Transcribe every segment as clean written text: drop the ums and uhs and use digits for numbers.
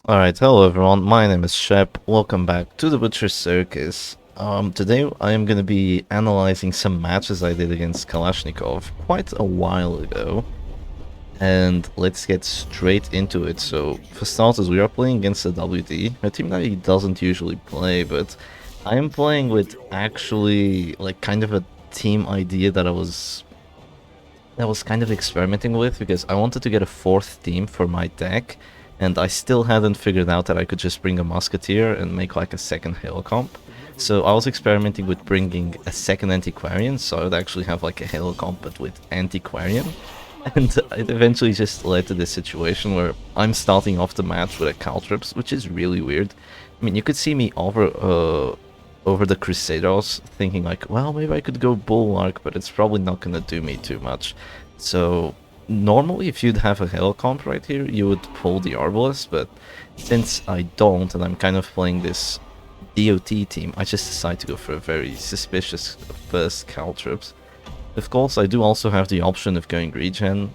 Alright, hello everyone, my name is Shep, welcome back to the Butcher Circus. Today I am going to be analyzing some matches I did against Kalashnikov quite a while ago. And let's get straight into it. So, for starters, we are playing against the WD, a team that he doesn't usually play, but I am playing with actually, like, kind of a team idea that I was kind of experimenting with, because I wanted to get a fourth team for my deck, and I still hadn't figured out that I could just bring a Musketeer and make like a second Halo comp. So I was experimenting with bringing a second Antiquarian, so I would actually have like a Halo comp but with Antiquarian. And it eventually just led to this situation where I'm starting off the match with a Caltrips, which is really weird. I mean, you could see me over the Crusaders, thinking like, well, maybe I could go Bulwark, but it's probably not gonna do me too much. So normally, if you'd have a Hell comp right here, you would pull the Arbalest, but since I don't, and I'm kind of playing this DOT team, I just decide to go for a very suspicious first Caltrips. Of course, I do also have the option of going regen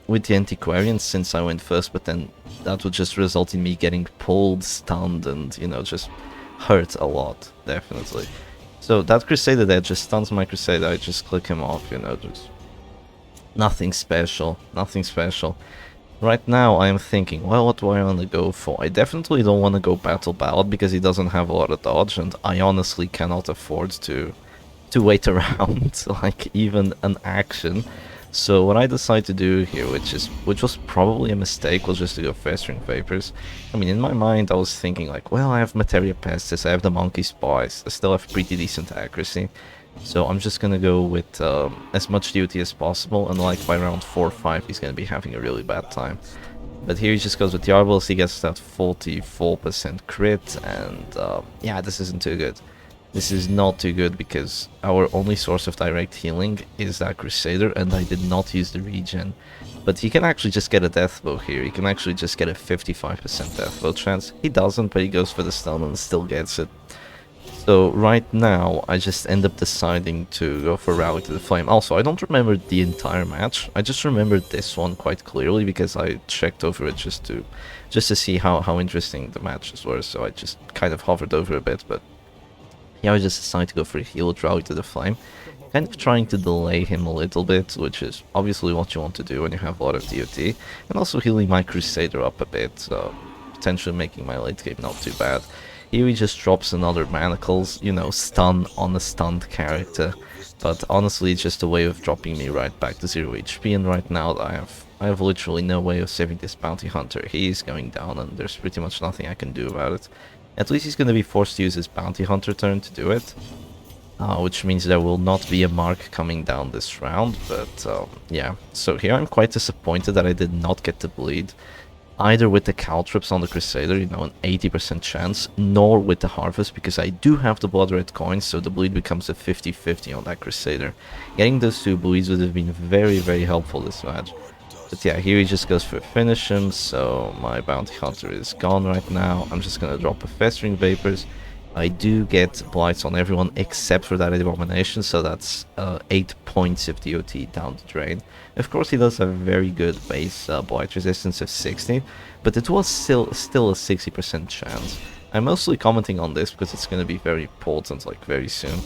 with the Antiquarian since I went first, but then that would just result in me getting pulled, stunned, and, you know, just hurt a lot, definitely. So that Crusader there just stuns my Crusader, I just click him off, you know, just nothing special, nothing special. Right now I am thinking, well, what do I want to go for? I definitely don't want to go Battle Ballad because he doesn't have a lot of dodge, and I honestly cannot afford to wait around like even an action. So what I decide to do here, which was probably a mistake, was just to go Festering Vapors. I mean, in my mind I was thinking like, well, I have Materia Pestis, I have the Monkey Spice, I still have pretty decent accuracy. So I'm just gonna go with as much duty as possible, and like by round 4 or 5 he's gonna be having a really bad time. But here he just goes with the Arbalest, he gets that 44% crit, and yeah, this isn't too good. This is not too good because our only source of direct healing is that Crusader, and I did not use the regen. But he can actually just get a death blow here, he can actually just get a 55% death blow chance. He doesn't, but he goes for the stun and still gets it. So right now, I just end up deciding to go for Rally to the Flame. Also, I don't remember the entire match. I just remember this one quite clearly because I checked over it just to see how interesting the matches were. So I just kind of hovered over a bit, but yeah, I just decided to go for a heal with Rally to the Flame. Kind of trying to delay him a little bit, which is obviously what you want to do when you have a lot of DOT. And also healing my Crusader up a bit, so potentially making my late game not too bad. Here he just drops another Manacles, you know, stun on a stunned character. But honestly, it's just a way of dropping me right back to 0 HP, and right now I have literally no way of saving this Bounty Hunter. He is going down, and there's pretty much nothing I can do about it. At least he's going to be forced to use his Bounty Hunter turn to do it. Which means there will not be a mark coming down this round, but yeah. So here I'm quite disappointed that I did not get to bleed, either with the Caltrips on the Crusader, you know, an 80% chance, nor with the Harvest, because I do have the Blood Red coins, so the bleed becomes a 50-50 on that Crusader. Getting those two bleeds would have been very, very helpful this match. But yeah, here he just goes for finish him, so my Bounty Hunter is gone right now. I'm just gonna drop a Festering Vapors. I do get blights on everyone except for that Abomination, so that's 8 points of DOT down the drain. Of course, he does have very good base blight resistance of 60, but it was still a 60% chance. I'm mostly commenting on this because it's going to be very important, like very soon,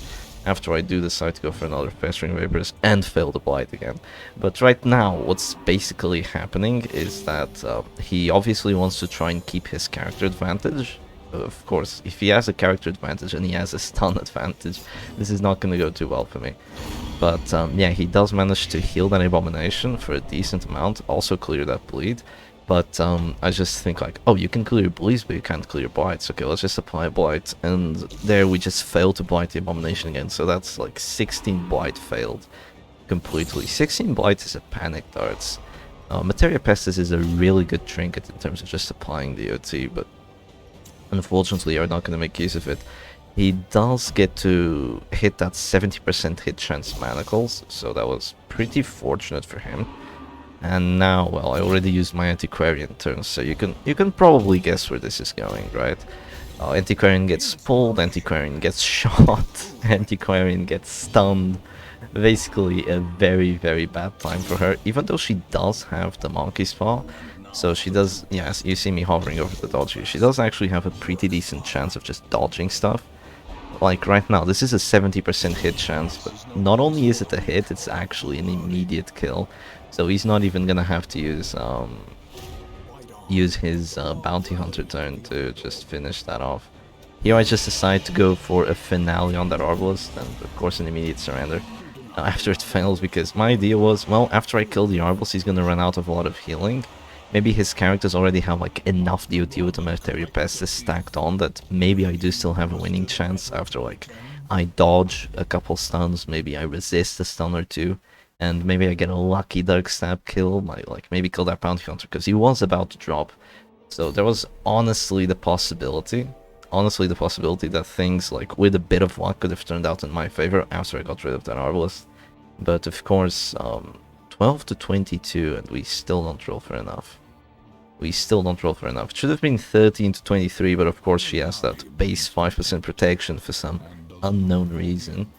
after I do decide to go for another Festering Vapors and fail the blight again. But right now, what's basically happening is that he obviously wants to try and keep his character advantage. Of course, if he has a character advantage and he has a stun advantage, this is not going to go too well for me. But yeah, he does manage to heal that Abomination for a decent amount, also clear that bleed. But I just think like, oh, you can clear bleeds, but you can't clear blights. Okay, let's just apply blight, and there we just failed to blight the Abomination again. So that's like 16 blight failed completely. 16 blight is a panic darts. Materia Pestis is a really good trinket in terms of just applying the OT, but unfortunately you're not going to make use of it. He does get to hit that 70% hit chance Manacles, so that was pretty fortunate for him. And now, well, I already used my Antiquarian turn, so you can probably guess where this is going, right? Antiquarian gets pulled, Antiquarian gets shot, Antiquarian gets stunned. Basically a very, very bad time for her, even though she does have the Monkey Spa. So she does, yes, you see me hovering over the dodge here. She does actually have a pretty decent chance of just dodging stuff. Like right now, this is a 70% hit chance, but not only is it a hit, it's actually an immediate kill. So he's not even gonna have to use his bounty hunter turn to just finish that off. Here I just decide to go for a finale on that Arbalest, and of course an immediate surrender. After it fails, because my idea was, well, after I kill the Arbalest, he's gonna run out of a lot of healing. Maybe his characters already have like enough DOT with the Materia Pestis stacked on that maybe I do still have a winning chance after like I dodge a couple stuns, maybe I resist a stun or two, and maybe I get a lucky Dark Stab kill, like maybe kill that Bounty Hunter, because he was about to drop. So there was honestly the possibility that things like with a bit of luck could have turned out in my favor after I got rid of that Arbalest. But of course, 12 to 22 and we still don't roll for enough. It should have been 13 to 23, but of course she has that base 5% protection for some unknown reason.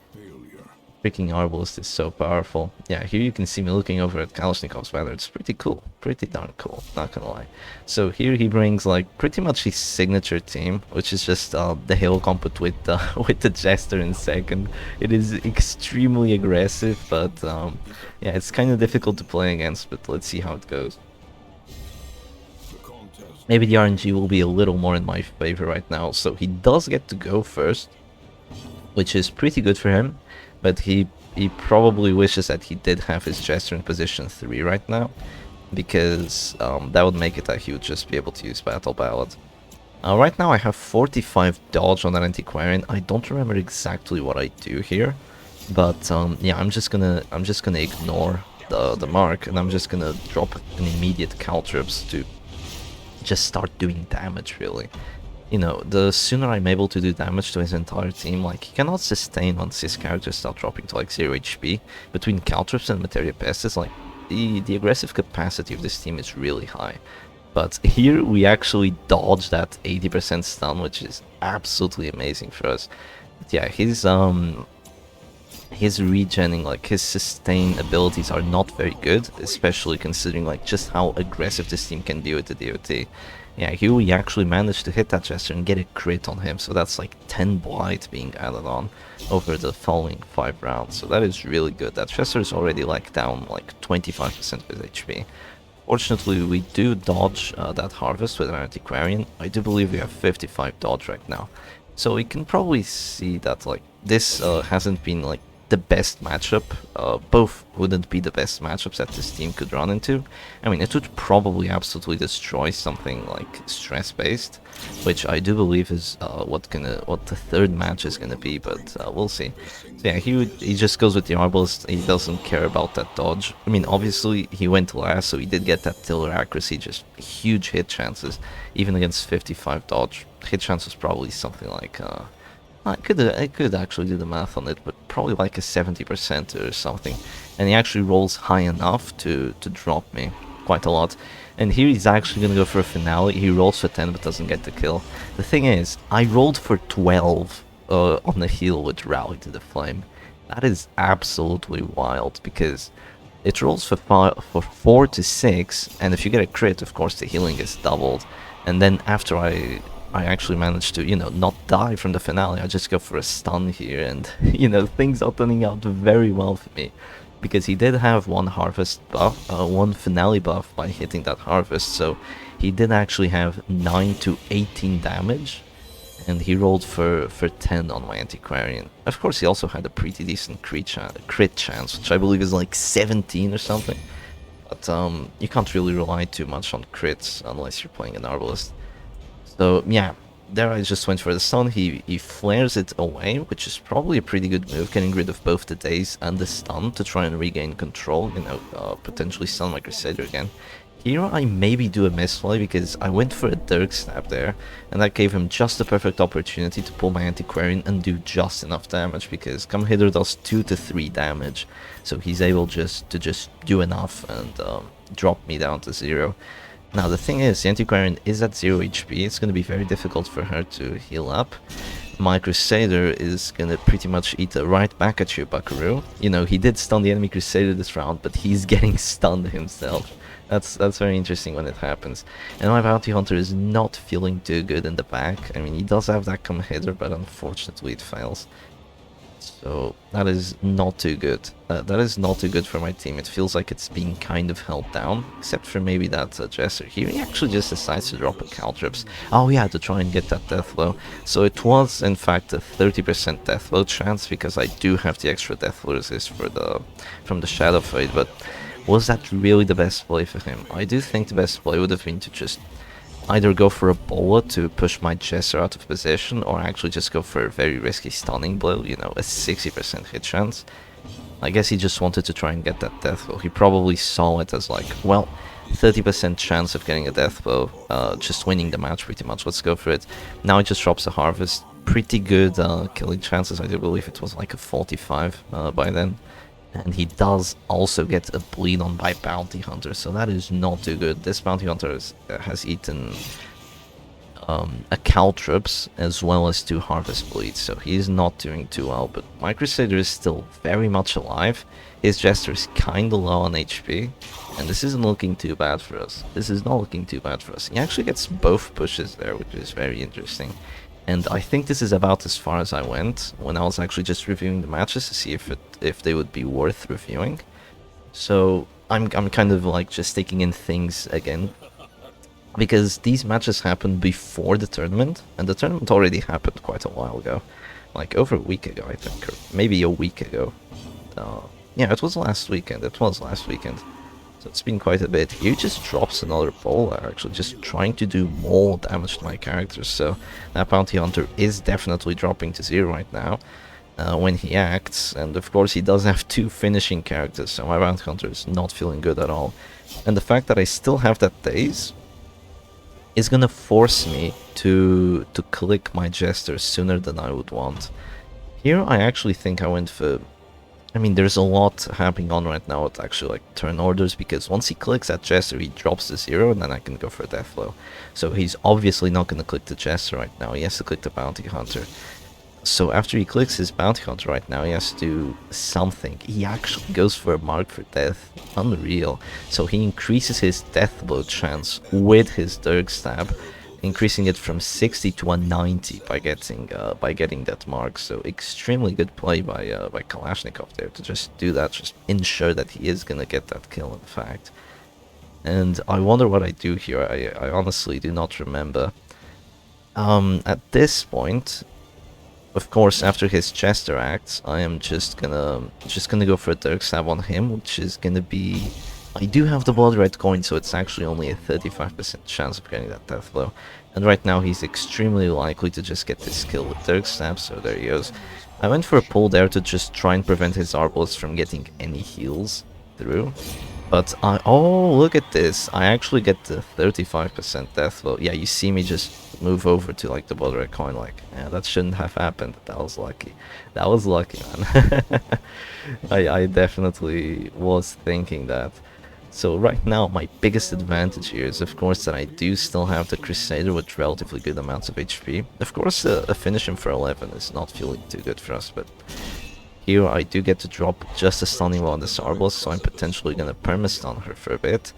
Freaking Arbalest is so powerful. Yeah, here you can see me looking over at Kalashnikov's weather. It's pretty cool. Pretty darn cool, not gonna lie. So here he brings like pretty much his signature team, which is just the Heylow comp with the Jester in second. It is extremely aggressive, but yeah, it's kind of difficult to play against, but let's see how it goes. Maybe the RNG will be a little more in my favor right now, so he does get to go first, which is pretty good for him. But he probably wishes that he did have his Jester in position 3 right now, because that would make it that he would just be able to use Battle Ballad. Right now I have 45 dodge on that Antiquarian. I don't remember exactly what I do here, but yeah, I'm just gonna ignore the mark, and I'm just gonna drop an immediate Caltrops to just start doing damage, really. You know, the sooner I'm able to do damage to his entire team, like, he cannot sustain once his characters start dropping to like 0 HP. Between Caltrops and Materia Pestis, like, the aggressive capacity of this team is really high. But here we actually dodge that 80% stun, which is absolutely amazing for us. But yeah, his regening, like his sustain abilities are not very good, especially considering like just how aggressive this team can be with the DOT. Yeah, here we actually managed to hit that Jester and get a crit on him, so that's like 10 blight being added on over the following 5 rounds, so that is really good. That Jester is already like down like 25% of his HP. Fortunately, we do dodge that Harvest with an Antiquarian. I do believe we have 55 dodge right now, so we can probably see that like this hasn't been like the best matchup. Both wouldn't be the best matchups that this team could run into. I mean, it would probably absolutely destroy something like stress-based, which I do believe is what the third match is gonna be, but we'll see. So yeah, he just goes with the Arbalest. He doesn't care about that dodge. I mean, obviously he went last, so he did get that tiller accuracy, just huge hit chances, even against 55 dodge. Hit chance was probably something like I could actually do the math on it, but probably like a 70% or something. And he actually rolls high enough to drop me quite a lot. And here he's actually gonna go for a finale. He rolls for 10 but doesn't get the kill. The thing is, I rolled for 12 on the heal with Rally to the Flame. That is absolutely wild, because it rolls for 4 to 6, and if you get a crit, of course the healing is doubled. And then after I actually managed to, you know, not die from the finale, I just go for a stun here, and, you know, things are turning out very well for me. Because he did have one harvest buff, one finale buff by hitting that harvest, so he did actually have 9 to 18 damage, and he rolled for 10 on my Antiquarian. Of course, he also had a pretty decent crit chance, which I believe is like 17 or something. But you can't really rely too much on crits unless you're playing an Arbalest. So yeah, there I just went for the stun. He flares it away, which is probably a pretty good move, getting rid of both the daze and the stun to try and regain control, you know, potentially stun my Crusader again. Here I maybe do a misplay, because I went for a Dirk Stab there, and that gave him just the perfect opportunity to pull my Antiquarian and do just enough damage, because Come Hither does 2 to 3 damage, so he's able to just do enough and drop me down to 0. Now the thing is, the Antiquarian is at 0 HP, it's going to be very difficult for her to heal up. My Crusader is going to pretty much eat it right back at you, Buckaroo. You know, he did stun the enemy Crusader this round, but he's getting stunned himself. That's very interesting when it happens. And my bounty hunter is not feeling too good in the back. I mean, he does have that come hitter, but unfortunately it fails. So that is not too good. That is not too good for my team. It feels like it's being kind of held down, except for maybe that Jester here. He actually just decides to drop a Caltrips. Oh yeah, to try and get that death blow. So it was in fact a 30% death blow chance, because I do have the extra death blow resist for from the Shadow Fade, but was that really the best play for him? I do think the best play would have been to just either go for a bola to push my Jester out of position, or actually just go for a very risky stunning blow, you know, a 60% hit chance. I guess he just wanted to try and get that death blow. He probably saw it as like, well, 30% chance of getting a death blow, just winning the match pretty much, let's go for it. Now he just drops a harvest, pretty good killing chances. I do believe it was like a 45 by then. And he does also get a bleed on by Bounty Hunter, so that is not too good. This Bounty Hunter has eaten a Caltrips as well as 2 Harvest Bleeds, so he's not doing too well. But my Crusader is still very much alive. His Jester is kinda low on HP, and this isn't looking too bad for us. This is not looking too bad for us. He actually gets both pushes there, which is very interesting. And I think this is about as far as I went when I was actually just reviewing the matches to see if they would be worth reviewing. So I'm kind of like just taking in things again, because these matches happened before the tournament, and the tournament already happened quite a while ago, like over a week ago I think, or maybe a week ago. Yeah, it was last weekend. So it's been quite a bit. He just drops another bowler, actually, just trying to do more damage to my characters. So that Bounty Hunter is definitely dropping to 0 right now when he acts. And of course he does have 2 finishing characters, so my Bounty Hunter is not feeling good at all. And the fact that I still have that daze is gonna force me to click my Jester sooner than I would want. Here I actually think I went for... I mean, there's a lot happening on right now with actually like turn orders, because once he clicks that Jester, he drops to 0, and then I can go for a death blow. So he's obviously not going to click the Jester right now. He has to click the Bounty Hunter. So after he clicks his Bounty Hunter right now, he has to do something. He actually goes for a mark for death. Unreal. So he increases his death blow chance with his Dirk Stab, increasing it from 60 to 190 by getting that mark. So extremely good play by Kalashnikov there to just do that, just ensure that he is gonna get that kill in fact. And I wonder what I do here. I honestly do not remember. At this point, of course, after his Jester acts, I am just gonna go for a Dirk Stab on him, which is gonna be... I do have the blood red coin, so it's actually only a 35% chance of getting that death blow. And right now he's extremely likely to just get this kill with Dirk Stab, so there he goes. I went for a pull there to just try and prevent his Arbalest from getting any heals through. But oh, look at this. I actually get the 35% death blow. Yeah, you see me just move over to like the blood red coin, like, yeah, that shouldn't have happened. That was lucky. That was lucky, man. I definitely was thinking that. So right now my biggest advantage here is of course that I do still have the Crusader with relatively good amounts of HP. Of course a finish him for 11 is not feeling too good for us, but here I do get to drop just a stunning blow on the Arbalest, so I'm potentially gonna perma-stun her for a bit.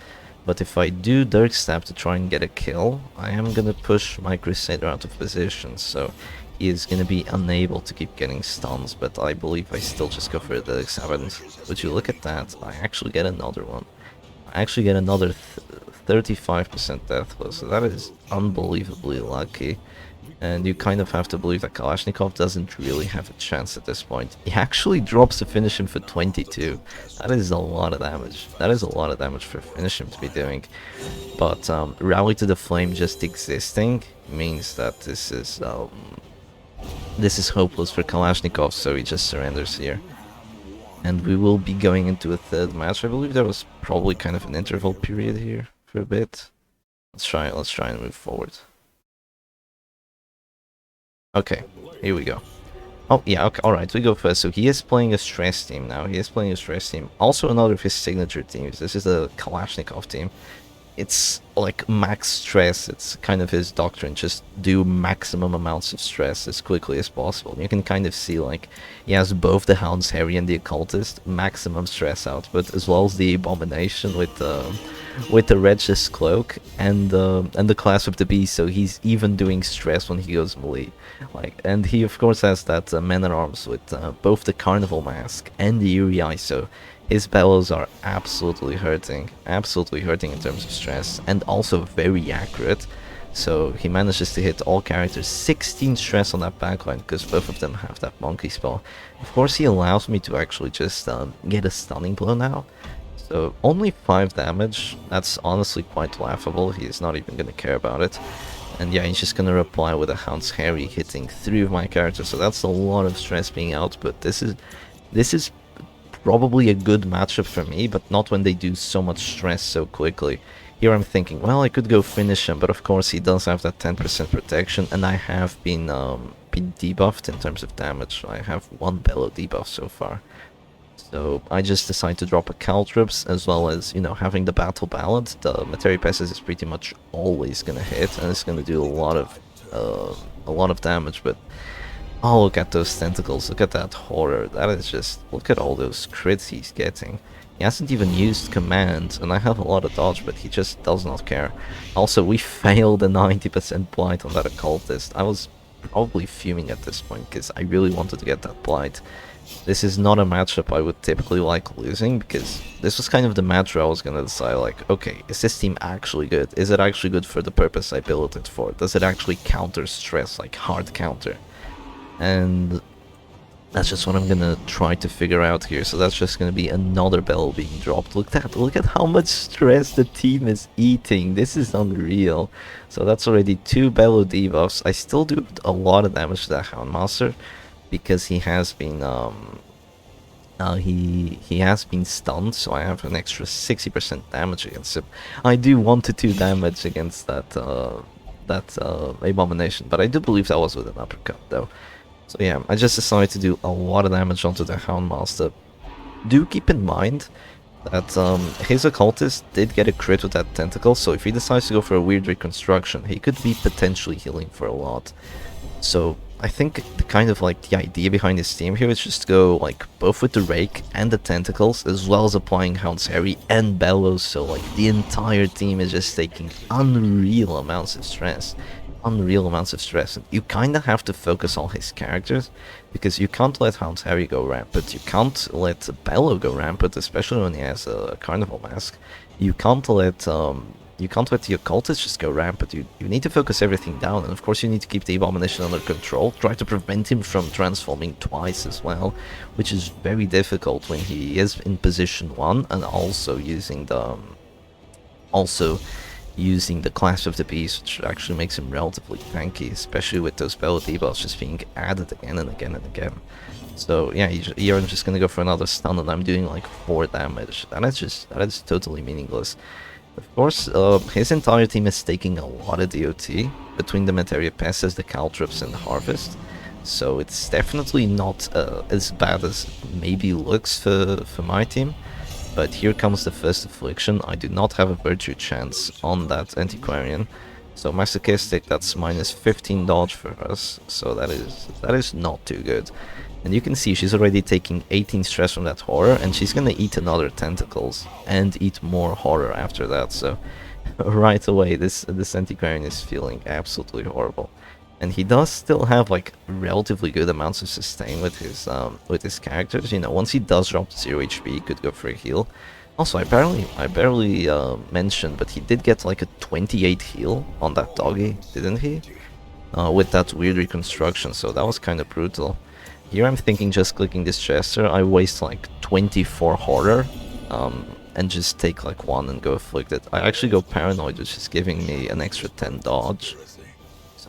But if I do Dirk Stab to try and get a kill, I am gonna push my Crusader out of position, so he is gonna be unable to keep getting stuns, but I believe I still just go for a Dirk Stab, and would you look at that, I actually get another one. I actually get another 35% death blow, so that is unbelievably lucky. And you kind of have to believe that Kalashnikov doesn't really have a chance at this point. He actually drops to finish him for 22. That is a lot of damage. That is a lot of damage for finish him to be doing. But Rally to the Flame just existing means that this is hopeless for Kalashnikov, so he just surrenders here. And we will be going into a third match. I believe there was probably kind of an interval period here for a bit. Let's try and move forward. Okay, here we go. Oh yeah, okay, alright, we go first. So he is playing a stress team now. Also another of his signature teams. This is the Kalashnikov team. it's like max stress. It's kind of his doctrine. Just do maximum amounts of stress as quickly as possible. And you can kind of see like he has both the Hound's Harry and the Occultist maximum stress output, as well as the Abomination with the Regis Cloak and the Class of the Beast. So he's even doing stress when he goes melee. Like, and he of course has that Man-at-Arms with both the Carnival Mask and the Yuri Eye. So his bellows are absolutely hurting in terms of stress, and also very accurate. So he manages to hit all characters 16 stress on that backline, because both of them have that monkey spell. Of course, he allows me to actually just get a stunning blow now. So only 5 damage, that's honestly quite laughable. He is not even going to care about it. And yeah, he's just going to reply with a Hound's Harry hitting 3 of my characters. So that's a lot of stress being out, but this is probably a good matchup for me, but not when they do so much stress so quickly. Here I'm thinking, well, I could go finish him, but of course he does have that 10% protection, and I have been debuffed in terms of damage. I have 1 bellow debuff so far. So I just decide to drop a Caltrops, as well as, you know, having the Battle Ballad. The Materia Pestis is pretty much always gonna hit, and it's gonna do a lot of damage, but oh, look at those tentacles, look at that horror. That is just, look at all those crits he's getting. He hasn't even used command, and I have a lot of dodge, but he just does not care. Also, we failed a 90% blight on that Occultist. I was probably fuming at this point, because I really wanted to get that blight. This is not a matchup I would typically like losing, because this was kind of the match where I was going to decide, like, okay, is this team actually good? Is it actually good for the purpose I built it for? Does it actually counter stress, like hard counter? And that's just what I'm gonna try to figure out here. So that's just gonna be another bell being dropped. Look at how much stress the team is eating. This is unreal. So that's already 2 bellow debuffs. I still do a lot of damage to that Houndmaster, because he has been he has been stunned, so I have an extra 60% damage against him. I do 1 to 2 damage against that Abomination, but I do believe that was with an uppercut though. So yeah, I just decided to do a lot of damage onto the Houndmaster. Do keep in mind that his Occultist did get a crit with that Tentacle, so if he decides to go for a weird reconstruction, he could be potentially healing for a lot. So I think the kind of like the idea behind this team here is just to go like both with the Rake and the Tentacles, as well as applying Hound's Harry and Bellows, so like the entire team is just taking unreal amounts of stress. And you kind of have to focus on his characters, because you can't let Hound's Harry go rampant, you can't let Bellow go rampant, especially when he has a Carnival Mask. You can't let the Occultist just go rampant. You need to focus everything down, and of course you need to keep the Abomination under control. Try to prevent him from transforming twice as well, which is very difficult when he is in position 1 and also using the Class of the Beast, which actually makes him relatively tanky, especially with those bellow debuffs just being added again and again and again. So yeah, here I'm just gonna go for another stun, and I'm doing like 4 damage. That is totally meaningless. Of course, his entire team is taking a lot of DOT between the Materia Pestis, the Caltrops, and the Harvest. So it's definitely not as bad as maybe looks for my team. But here comes the first affliction. I do not have a virtue chance on that Antiquarian. So Masochistic, that's minus 15 dodge for us. So that is not too good. And you can see she's already taking 18 stress from that horror, and she's gonna eat another tentacles and eat more horror after that. So right away this Antiquarian is feeling absolutely horrible. And he does still have like relatively good amounts of sustain with his characters. You know, once he does drop to 0 HP, he could go for a heal. Also, I barely mentioned, but he did get like a 28 heal on that doggy, didn't he? With that weird reconstruction, so that was kind of brutal. Here I'm thinking just clicking this Chester, I waste like 24 horror, and just take like 1 and go Afflicted. I actually go Paranoid, which is giving me an extra 10 dodge.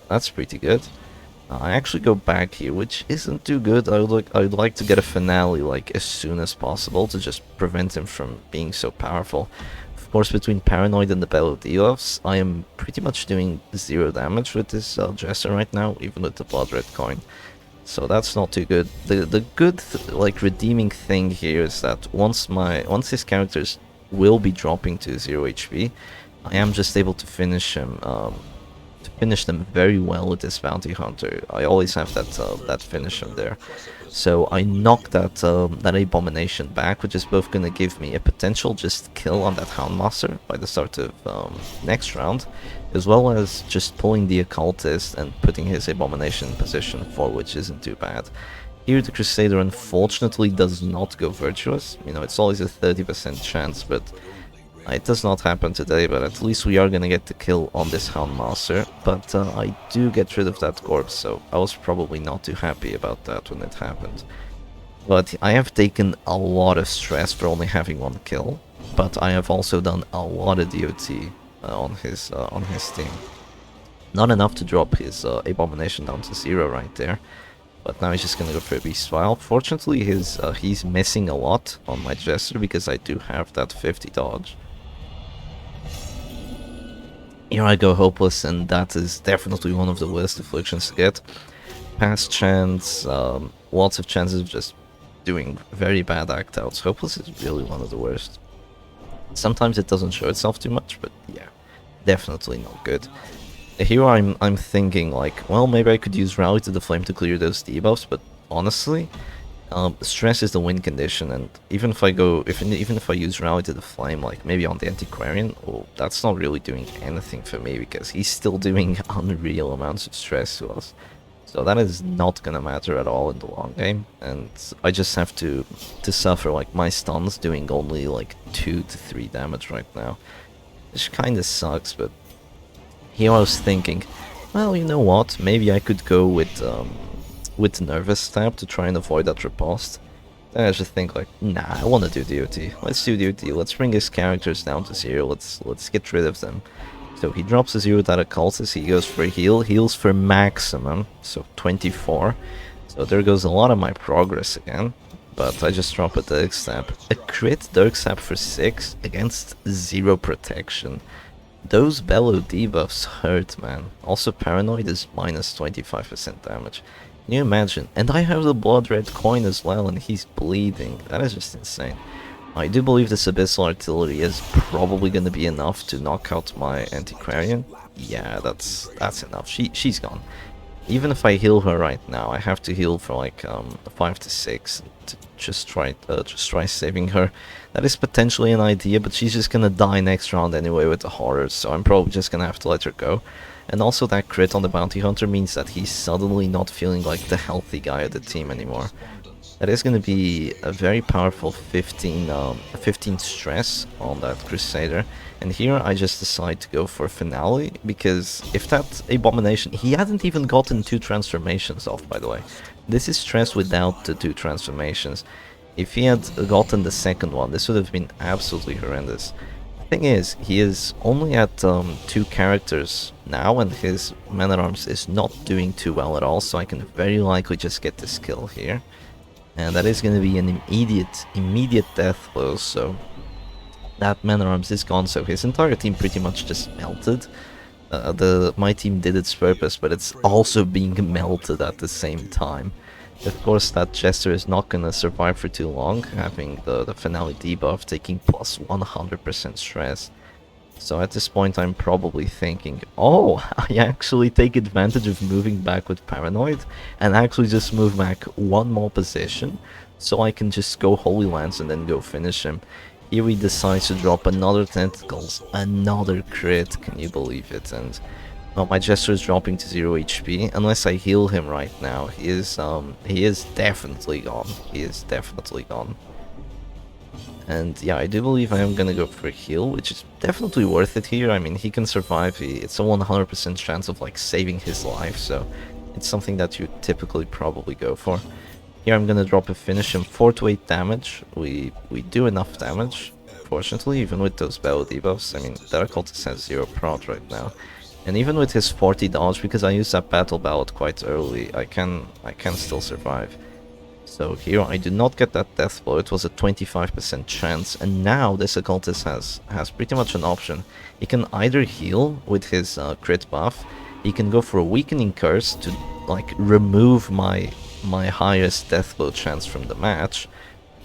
That's pretty good. I actually go back here, which isn't too good. I would like to get a finale like as soon as possible to just prevent him from being so powerful. Of course, between Paranoid and the Bellow debuffs, I am pretty much doing 0 damage with this Jester right now, even with the Blood Red coin. So that's not too good. The good like redeeming thing here is that once his characters will be dropping to 0 HP, I am just able to finish him, to finish them very well with this bounty hunter. I always have that finish him there. So I knock that abomination back, which is both gonna give me a potential just kill on that Houndmaster by the start of next round, as well as just pulling the occultist and putting his abomination in position 4, which isn't too bad. Here the Crusader unfortunately does not go virtuous. You know, it's always a 30% chance, but it does not happen today, but at least we are gonna get the kill on this Houndmaster. But I do get rid of that corpse, so I was probably not too happy about that when it happened. But I have taken a lot of stress for only having 1 kill, but I have also done a lot of DOT on his team. Not enough to drop his abomination down to 0 right there. But now he's just gonna go for a Beast Vial. Fortunately, he's missing a lot on my Jester because I do have that 50 dodge. Here I go Hopeless, and that is definitely one of the worst afflictions to get. Past chance, lots of chances of just doing very bad act outs. Hopeless is really one of the worst. Sometimes it doesn't show itself too much, but yeah, definitely not good. Here I'm thinking like, well, maybe I could use Rally to the Flame to clear those debuffs, but honestly, stress is the win condition, and even if I use Rally to the Flame, like maybe on the Antiquarian, well, that's not really doing anything for me because he's still doing unreal amounts of stress to us. So that is not gonna matter at all in the long game, and I just have to suffer like my stuns doing only like 2 to 3 damage right now, which kinda sucks. But here I was thinking, well, you know what, maybe I could go with Nervous Stab to try and avoid that riposte. Then I just think like, nah, I want to do DOT. Let's do DOT. Let's bring his characters down to 0. Let's get rid of them. So he drops a 0 with that occultist. He goes for heal. Heals for maximum, so 24. So there goes a lot of my progress again. But I just drop a Dirk Stab. A crit Dirk Stab for 6 against 0 protection. Those Bellow debuffs hurt, man. Also Paranoid is minus 25% damage. Can you imagine? And I have the blood red coin as well, and he's bleeding. That is just insane. I do believe this Abyssal Artillery is probably going to be enough to knock out my Antiquarian. Yeah, that's enough. She's gone. Even if I heal her right now, I have to heal for like 5 to 6 to just try saving her. That is potentially an idea, but she's just gonna die next round anyway with the horrors, so I'm probably just gonna have to let her go. And also that crit on the Bounty Hunter means that he's suddenly not feeling like the healthy guy of the team anymore. That is gonna be a very powerful 15 stress on that Crusader. And here I just decide to go for Finale, because if that Abomination... He hadn't even gotten 2 transformations off, by the way. This is stress without the 2 transformations. If he had gotten the second one, this would have been absolutely horrendous. The thing is, he is only at 2 characters now, and his Man-at-Arms is not doing too well at all, so I can very likely just get this kill here. And that is going to be an immediate death blow, so... That Man-at-Arms is gone, so his entire team pretty much just melted. My team did its purpose, but it's also being melted at the same time. Of course, that Jester is not gonna survive for too long, having the Finale debuff, taking plus 100% stress. So at this point I'm probably thinking, oh, I actually take advantage of moving back with Paranoid, and actually just move back 1 more position, so I can just go Holy Lance and then go finish him. Here he decides to drop another Tentacles, another crit, can you believe it? And well, my Jester is dropping to 0 HP. Unless I heal him right now, he is definitely gone. He is definitely gone. And yeah, I do believe I am gonna go for a heal, which is definitely worth it here. I mean, he can survive. It's a 100% chance of like saving his life, so it's something that you typically probably go for. Here I'm gonna drop a finish him 4 to 8 damage. We do enough damage, fortunately, even with those Bellow debuffs. I mean, that occultist has 0 prod right now. And even with his 40 dodge, because I used that battle ballad quite early, I can still survive. So here I do not get that death blow. It was a 25% chance, and now this occultist has pretty much an option. He can either heal with his crit buff, he can go for a weakening curse to like remove my highest death blow chance from the match,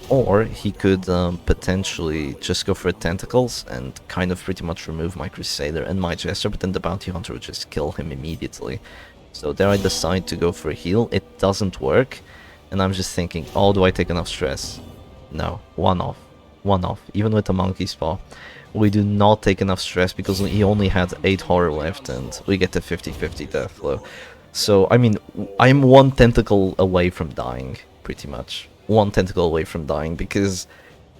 Or he could potentially just go for tentacles and kind of pretty much remove my Crusader and my Jester, but then the Bounty Hunter would just kill him immediately. So there I decide to go for a heal. It doesn't work, and I'm just thinking, oh, do I take enough stress? No, one off. One off, even with the Monkey's Paw. We do not take enough stress because he only had 8 horror left and we get the 50-50 death blow. So, I mean, I'm one tentacle away from dying, pretty much. One tentacle away from dying because,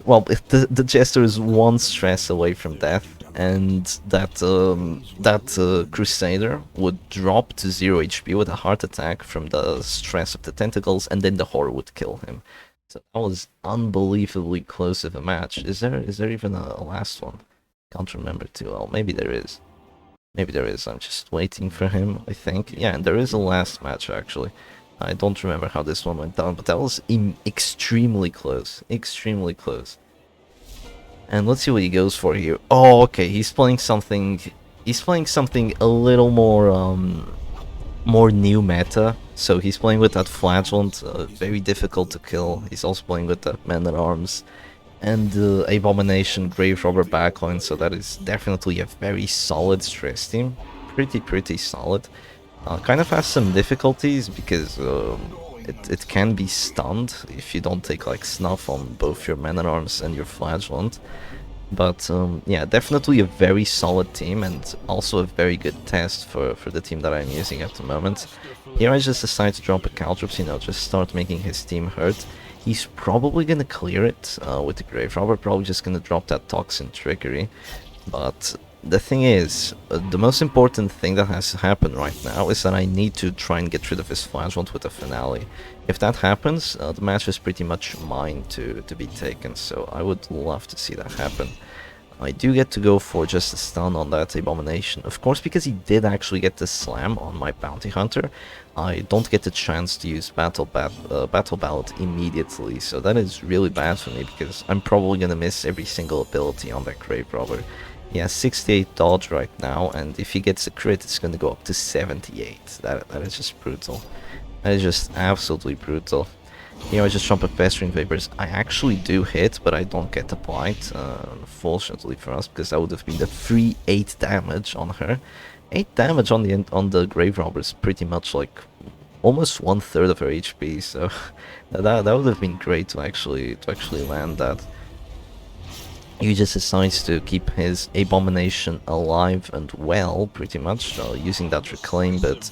well, if the Jester is one stress away from death, and that Crusader would drop to 0 HP with a heart attack from the stress of the tentacles, and then the horror would kill him. So that was unbelievably close of a match. Is there even a last one? Can't remember too well. Maybe there is. Maybe there is. I'm just waiting for him, I think. Yeah, and there is a last match, actually. I don't remember how this one went down, but that was extremely close. Extremely close. And let's see what he goes for here. Oh, okay, he's playing something... He's playing something a little more new meta. So he's playing with that Flagellant, very difficult to kill. He's also playing with that Man-at-Arms and the Abomination Grave Robber backline, so that is definitely a very solid stress team. Pretty solid. Kind of has some difficulties because it can be stunned if you don't take like snuff on both your Man-at-Arms and your Flagellant. But yeah, definitely a very solid team and also a very good test for the team that I'm using at the moment. Here I just decided to drop a Caltrops, you know, just start making his team hurt. He's probably gonna clear it with the Grave Robber, probably just gonna drop that Toxin Trickery. But the thing is, the most important thing that has to happen right now is that I need to try and get rid of his Flagellant with a Finale. If that happens, the match is pretty much mine to be taken, so I would love to see that happen. I do get to go for just a stun on that Abomination. Of course, because he did actually get the slam on my Bounty Hunter, I don't get the chance to use Battle Ballad immediately, so that is really bad for me because I'm probably gonna miss every single ability on that Grave Robber. He has 68 dodge right now, and if he gets a crit, it's gonna go up to 78. That is just brutal. That is just absolutely brutal. Here I just jump at Pestering Vapors. I actually do hit, but I don't get the blight, unfortunately for us, because that would have been the free 8 damage on her. 8 damage on the Grave Robber is pretty much like almost 1/3 of her HP, so that would have been great to actually land that. He just decides to keep his Abomination alive and well, pretty much, using that Reclaim, but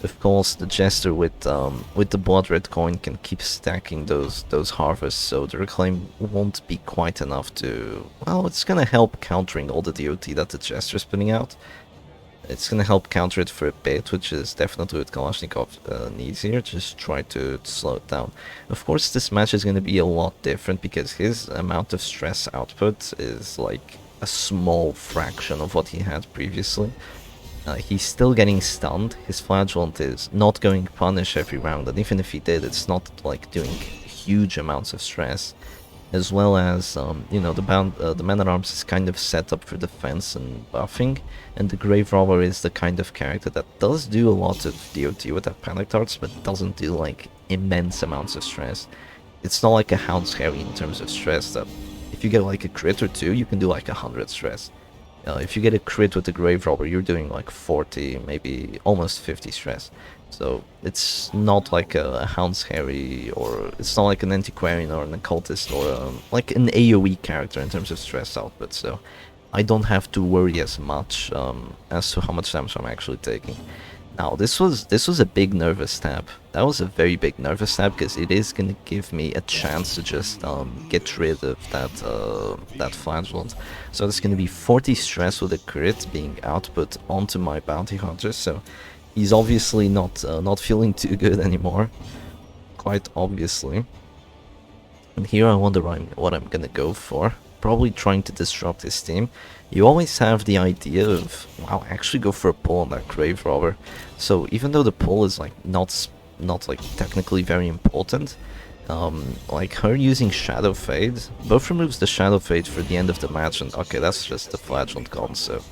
of course the Jester with the Blood Red coin can keep stacking those harvests, so the Reclaim won't be quite enough to... Well, it's gonna help countering all the DOT that the Jester is putting out. It's gonna help counter it for a bit, which is definitely what Kalashnikov needs here. Just try to slow it down. Of course, this match is gonna be a lot different because his amount of stress output is like a small fraction of what he had previously. He's still getting stunned. His Flagellant is not going to punish every round, and even if he did, it's not like doing huge amounts of stress. As well as, you know, the Man-at-Arms is kind of set up for defense and buffing, and the Grave Robber is the kind of character that does do a lot of DOT with that Panic Darts, but doesn't do like immense amounts of stress. It's not like a Hound's Harry in terms of stress, that if you get like a crit or two, you can do like 100 stress. If you get a crit with the Grave Robber, you're doing like 40, maybe almost 50 stress. So it's not like a Hound's Harry, or it's not like an Antiquarian or an Occultist, or like an AoE character in terms of stress output. So I don't have to worry as much as to how much damage I'm actually taking. Now this was a big nervous stab. That was a very big nervous stab because it is gonna give me a chance to just get rid of that Flagellant. So it's gonna be 40 stress with a crit being output onto my Bounty Hunter. So he's obviously not feeling too good anymore, quite obviously. And here I wonder what I'm gonna go for. Probably trying to disrupt his team. You always have the idea of, wow, actually go for a pull on that Grave Robber. So even though the pull is like not like technically very important, like her using Shadow Fade, both removes the Shadow Fade for the end of the match, and okay, that's just the Flagellant gone, so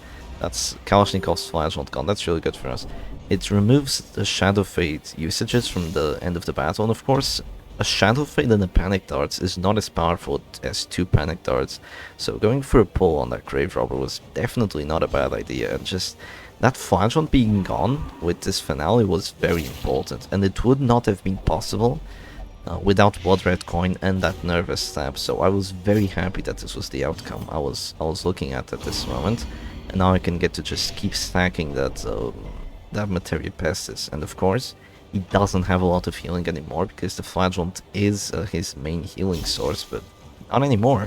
that's Kalashnikov's Flagellant gone, that's really good for us. It removes the Shadow Fade usages from the end of the battle, and of course, A Shadow Fade and a Panic Darts is not as powerful as 2 Panic Darts, so going for a pull on that Grave Robber was definitely not a bad idea, and just that Flagellant being gone with this finale was very important, and it would not have been possible without Blood Red Coin and that Nervous Stab, so I was very happy that this was the outcome I was looking at this moment, and now I can get to just keep stacking that Materia Pestis, and of course, he doesn't have a lot of healing anymore because the Flagellant is his main healing source, but not anymore.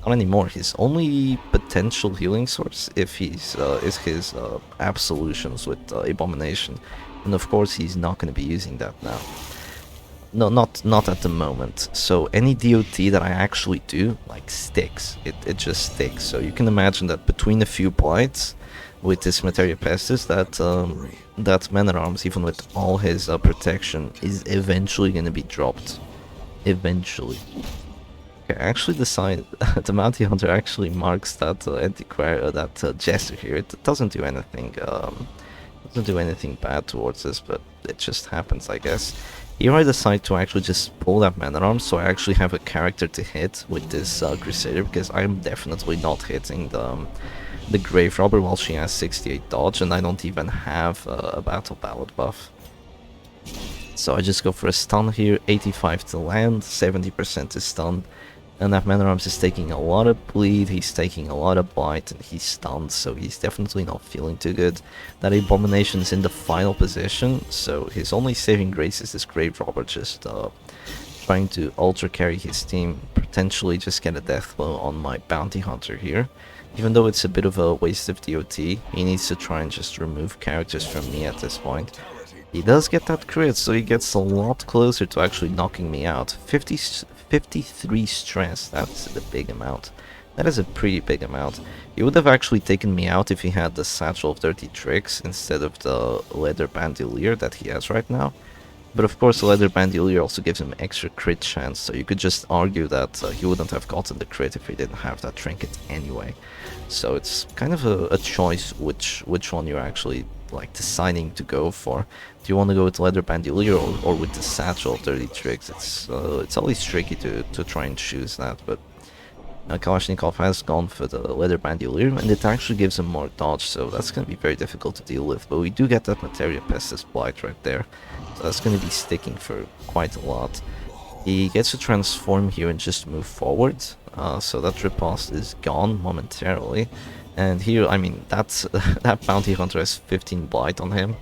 Not anymore. His only potential healing source if he's is his absolutions with Abomination, and of course he's not going to be using that now. No, not at the moment. So any DOT that I actually do, like, sticks. It just sticks. So you can imagine that between a few blights with this Materia Pestis, that Man at Arms, even with all his protection, is eventually going to be dropped. Eventually. Okay, I actually decide the Bounty Hunter actually marks that Antiquarian, that Jester here. It doesn't do anything. Doesn't do anything bad towards this, but it just happens, I guess. Here I decide to actually just pull that Man at Arms, so I actually have a character to hit with this Crusader, because I'm definitely not hitting the Grave Robber while she has 68 dodge, and I don't even have a Battle Ballad buff. So I just go for a stun here, 85 to land, 70% to stun, and that Man at Arms is taking a lot of bleed, he's taking a lot of bite, and he's stunned, so he's definitely not feeling too good. That Abomination is in the final position, so his only saving grace is this Grave Robber just trying to ultra carry his team, potentially just get a death blow on my Bounty Hunter here. Even though it's a bit of a waste of DOT, he needs to try and just remove characters from me at this point. He does get that crit, so he gets a lot closer to actually knocking me out. 53 stress, that's a big amount. That is a pretty big amount. He would have actually taken me out if he had the Satchel of Dirty Tricks instead of the Leather Bandolier that he has right now. But of course the Leather Bandolier also gives him extra crit chance, so you could just argue that he wouldn't have gotten the crit if he didn't have that trinket anyway. So it's kind of a choice which one you're actually like deciding to go for. Do you want to go with Leather Bandolier or with the Satchel of Dirty Tricks? It's always tricky to try and choose that, but Kalashnikov has gone for the Leather Bandolier, and it actually gives him more dodge, so that's going to be very difficult to deal with. But we do get that Materia Pestis Blight right there, so that's going to be sticking for quite a lot. He gets to transform here and just move forward, so that riposte is gone momentarily. And here, I mean, that's that Bounty Hunter has 15 Blight on him.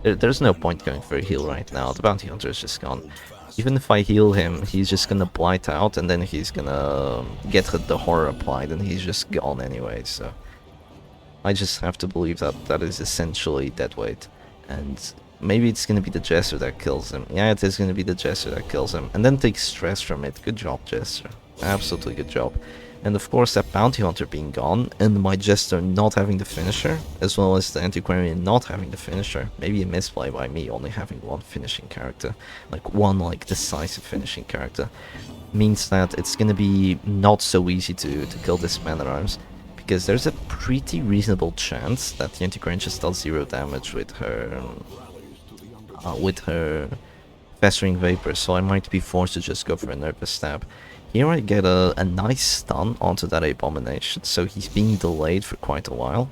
There's no point going for a heal right now, the Bounty Hunter is just gone. Even if I heal him, he's just gonna blight out, and then he's gonna get the horror applied, and he's just gone anyway, so... I just have to believe that that is essentially dead weight. And maybe it's gonna be the Jester that kills him. Yeah, it is gonna be the Jester that kills him, and then takes stress from it. Good job, Jester. Absolutely good job. And of course that Bounty Hunter being gone, and my Jester not having the finisher, as well as the Antiquarian not having the finisher, maybe a misplay by me only having one finishing character, like one decisive finishing character, means that it's gonna be not so easy to kill this Man at Arms, because there's a pretty reasonable chance that the Antiquarian just does 0 damage with her Festering Vapor, so I might be forced to just go for a Nervous Stab. Here I get a nice stun onto that Abomination, so he's being delayed for quite a while.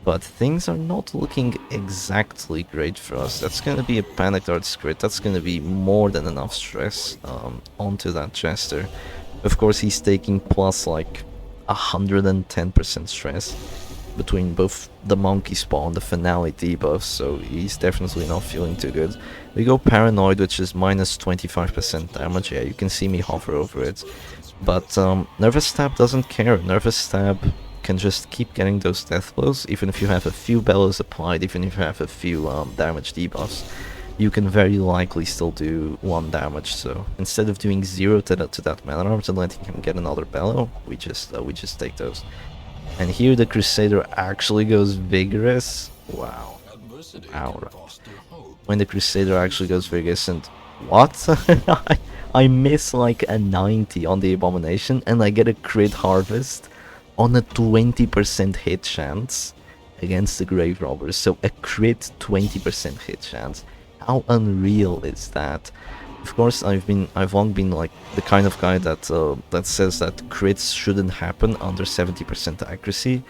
But things are not looking exactly great for us. That's going to be a Panic Dart crit, that's going to be more than enough stress onto that Jester. Of course he's taking plus like 110% stress between both the Monkey Spawn and the Finale debuffs, so he's definitely not feeling too good. We go Paranoid, which is minus 25% damage. Yeah, you can see me hover over it. But Nervous Stab doesn't care. Nervous Stab can just keep getting those death blows, even if you have a few bellows applied, even if you have a few damage debuffs. You can very likely still do 1 damage, so instead of doing 0 to that Man at Arms and letting him get another bellow, we just take those. And here the Crusader actually goes Vigorous. Wow. Wow. When the Crusader actually goes Vigorous, and what? I miss like a 90 on the Abomination, and I get a crit harvest on a 20% hit chance against the Grave Robbers. So a crit 20% hit chance. How unreal is that? Of course, I've long been like the kind of guy that that says that crits shouldn't happen under 70% accuracy,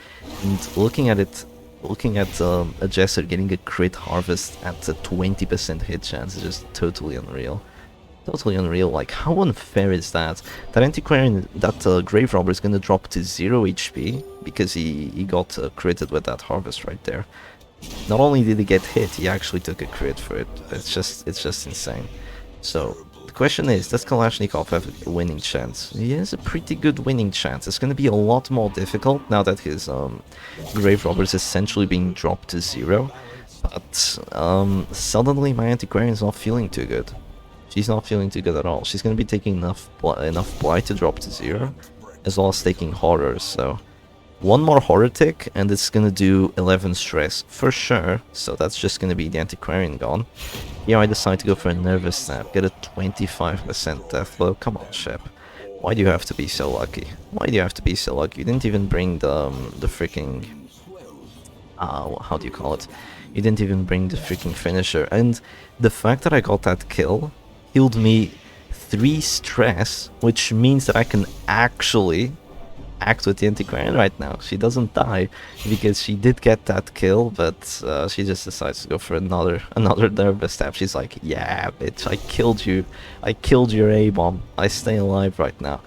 and looking at a Jester getting a crit harvest at a 20% hit chance is just totally unreal. Totally unreal. Like, how unfair is that? That Antiquarian, that Grave Robber is gonna drop to 0 HP because he got critted with that harvest right there. Not only did he get hit, he actually took a crit for it. It's just insane. So the question is, does Kalashnikov have a winning chance? He has a pretty good winning chance. It's going to be a lot more difficult now that his Grave Robber is essentially being dropped to 0. But suddenly my Antiquarian is not feeling too good. She's not feeling too good at all. She's going to be taking enough blight to drop to 0, as well as taking horrors. So one more horror tick and it's gonna do 11 stress for sure, so that's just gonna be the Antiquarian gone. Here I decide to go for a nervous snap, get a 25% death blow. Come on, Shep. Why do you have to be so lucky? Why do you have to be so lucky? You didn't even bring the freaking how do you call it? You didn't even bring the freaking finisher, and the fact that I got that kill healed me 3 stress, which means that I can actually act with the Antiquarian right now. She doesn't die because she did get that kill, but she just decides to go for another nervous stab. She's like, yeah, bitch, I killed your A-bomb, I stay alive right now.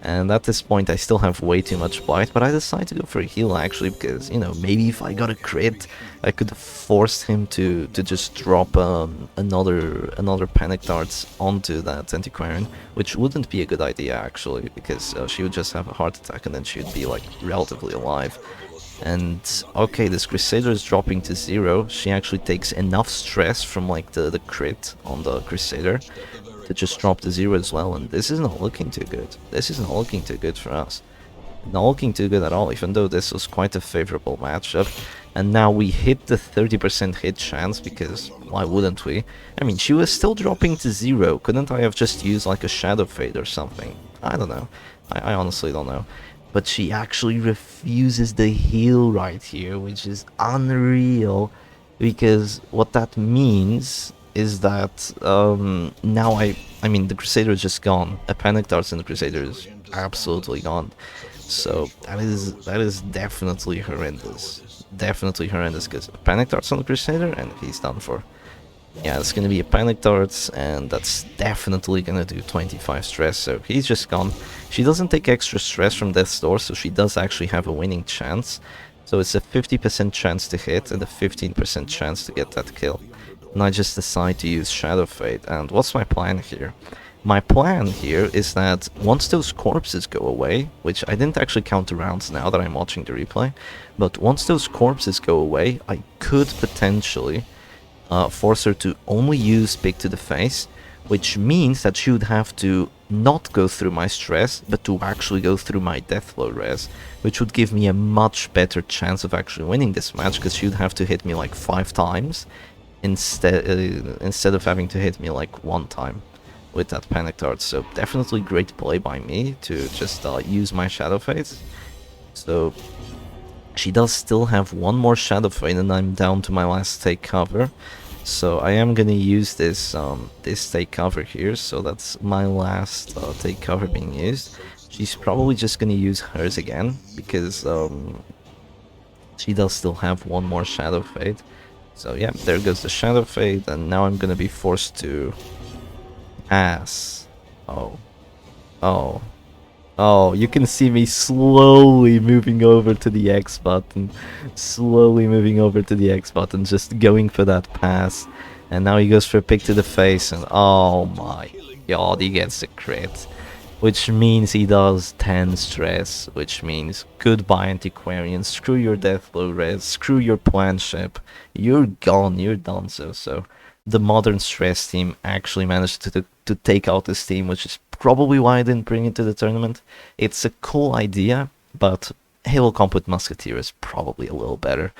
And at this point I still have way too much blight, but I decided to go for a heal actually, because, you know, maybe if I got a crit I could have forced him to just drop another panic darts onto that Antiquarian, which wouldn't be a good idea actually, because she would just have a heart attack and then she would be like relatively alive. And okay, this Crusader is dropping to 0. She actually takes enough stress from like the crit on the Crusader to just drop to 0 as well, and this is not looking too good. This is not looking too good for us. Not looking too good at all, even though this was quite a favorable matchup. And now we hit the 30% hit chance, because why wouldn't we? I mean, she was still dropping to 0. Couldn't I have just used like a Shadow Fade or something? I don't know. I honestly don't know. But she actually refuses the heal right here, which is unreal, because what that means is that now I mean the Crusader is just gone. A panic darts in the Crusader is absolutely gone. So that is definitely horrendous. Definitely horrendous, because panic darts on the Crusader and he's done for. Yeah, it's gonna be a panic darts, and that's definitely gonna do 25 stress, so he's just gone. She doesn't take extra stress from Death's Door, so she does actually have a winning chance. So it's a 50% chance to hit and a 15% chance to get that kill. And I just decide to use Shadow Fade. And what's my plan here? My plan here is that once those corpses go away, which I didn't actually count the rounds now that I'm watching the replay, but once those corpses go away, I could potentially force her to only use Pick to the Face, which means that she would have to not go through my stress, but to actually go through my Deathblow res, which would give me a much better chance of actually winning this match, because she would have to hit me like 5 times, instead of having to hit me like 1 time with that panic dart. So definitely great play by me to just use my Shadow Fade. So she does still have 1 more Shadow Fade and I'm down to my last take cover. So I am gonna use this this take cover here, so that's my last take cover being used. She's probably just gonna use hers again, because she does still have 1 more Shadow Fade. So yeah, there goes the Shadow Fade, and now I'm gonna be forced to pass. Oh, you can see me slowly moving over to the X button. Slowly moving over to the X button, just going for that pass. And now he goes for a Pick to the Face, and oh my god, he gets a crit. Which means he does 10 stress, which means goodbye Antiquarian, screw your Deathblow res, screw your planship, you're gone, you're done. So the modern stress team actually managed to take out this team, which is probably why I didn't bring it to the tournament. It's a cool idea, but Heylow comp with Musketeer is probably a little better.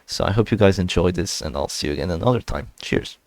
So I hope you guys enjoyed this, and I'll see you again another time. Cheers.